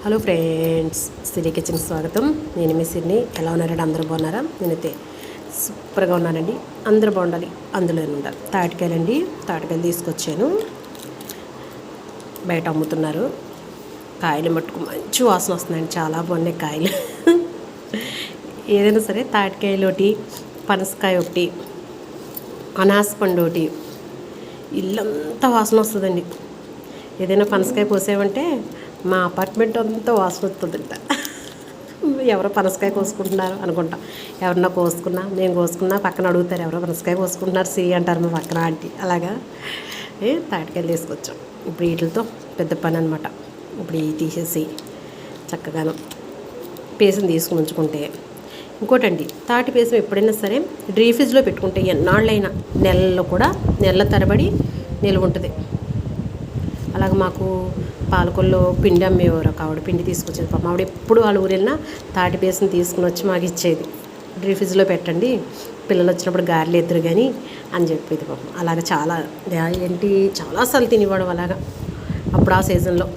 Hello friends, సిరి కిచెన్కి స్వాగతం. నేను మీ సిరిని. ఎలా ఉన్నారండి? అందరూ బాగున్నారా? నేనైతే సూపర్గా ఉన్నానండి. అందరూ బాగుండాలి, అందులో ఉండాలి. తాటికాయలు తీసుకొచ్చాను. బయట అమ్ముతున్నారు. కాయలు మట్టుకు మంచి వాసన వస్తున్నాయండి. చాలా బాగున్నాయి కాయలు. ఏదైనా సరే తాటికాయలు ఒకటి, పనసకాయ ఒకటి, అనాస పండు ఒకటి, ఇల్లంతా వాసన వస్తుందండి. ఏదైనా పనసకాయ కోసామంటే మా అపార్ట్మెంట్ అంతా వాసన వస్తుందంట. ఎవరో పనసకాయ కోసుకుంటున్నారు అనుకుంటా. ఎవరన్నా కోసుకున్నా, మేము కోసుకున్నా పక్కన అడుగుతారు, ఎవరో పనసకాయ కోసుకుంటున్నారు సి అంటారు మా పక్కన ఆంటీ. అలాగా తాటికాయలు తీసుకొచ్చాం. ఇప్పుడు వీటితో పెద్ద పని అనమాట. ఇప్పుడు ఇవి తీసేసి చక్కగాను పేసుని తీసుకుని ఉంచుకుంటే, ఇంకోటండి, తాటి పేసం ఎప్పుడైనా సరే డ్రీ ఫ్రిడ్జ్లో పెట్టుకుంటే ఎన్నాళ్ళైనా నెలల్లో కూడా నెలల తరబడి నిల్వ ఉంటుంది. అలాగ మాకు పాలకొల్లో పిండి అమ్మేవారు. ఆవిడ పిండి తీసుకొచ్చేది. పాపం ఆవిడ ఎప్పుడు వాళ్ళ ఊరు వెళ్ళినా తాటి పేసుని తీసుకుని వచ్చి మాకు ఇచ్చేది. డ్రీ ఫ్రిడ్జ్లో పెట్టండి, పిల్లలు వచ్చినప్పుడు గారెలు ఎదురు కానీ అని చెప్పేది. పాపం అలాగ చాలాసార్లు తినేవాడు అలాగా. అప్పుడు ఆ సీజన్లో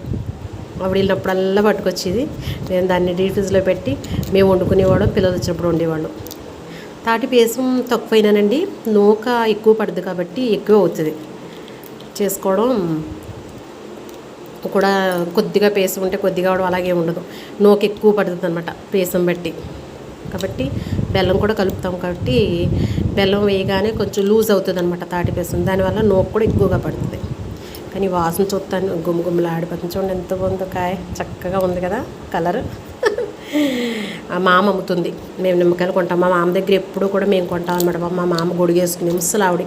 ఆవిడ వెళ్ళినప్పుడల్లా పట్టుకొచ్చేది. మేము దాన్ని డ్రీ ఫ్రిడ్జ్లో పెట్టి మేము వండుకునేవాళ్ళం, పిల్లలు వచ్చినప్పుడు వండేవాళ్ళం. తాటి పేసం తక్కువైనానండి, నూక ఎక్కువ పడుతుంది కాబట్టి ఎక్కువ అవుతుంది చేసుకోవడం కూడా. కొద్దిగా పేసం ఉంటే కొద్దిగా అవడం అలాగే ఉండదు. నూక ఎక్కువ పడుతుంది అనమాట పేసం బట్టి. కాబట్టి బెల్లం కూడా కలుపుతాం కాబట్టి బెల్లం వేయగానే కొంచెం లూజ్ అవుతుంది అనమాట తాటి పేసం. దానివల్ల నూక కూడా ఎక్కువగా పడుతుంది. కానీ వాసన చూస్తాను గుమ్మగుమ్మలు ఆడిపోతుంది. చూడండి ఎంత బాగుందో కాయ, చక్కగా ఉంది కదా కలర్. ఆ మామ అమ్ముతుంది, మేము నిమ్మకాయలు కొంటాం. మా మామ దగ్గర ఎప్పుడూ కూడా మేము కొంటాం అనమాట. మా మామ గొడుగేసుకుని ముసలు ఆవిడ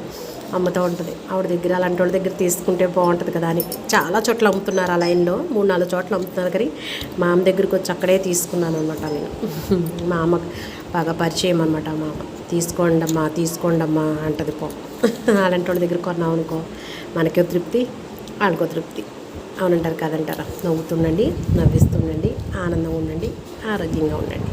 అమ్ముతూ ఉంటుంది. ఆవిడ దగ్గర అలాంటి వాళ్ళ దగ్గర తీసుకుంటే బాగుంటుంది కదా అని చాలా చోట్ల అమ్ముతున్నారు. ఆ లైన్లో 3-4 చోట్ల అమ్ముతున్నారు. కానీ మా అమ్మ దగ్గరికి వచ్చి అక్కడే తీసుకున్నాను అనమాట నేను. మా అమ్మకు బాగా పరిచయం అనమాట. మా అమ్మ తీసుకోండి అమ్మా అంటది. అలాంటి వాళ్ళ దగ్గర కొన్నాం అనుకో, మనకో తృప్తి, వాళ్ళకో తృప్తి. అవునంటారు కదంటారా? నవ్వుతుండండి, నవ్విస్తుండండి, ఆనందంగా ఉండండి, ఆరోగ్యంగా ఉండండి.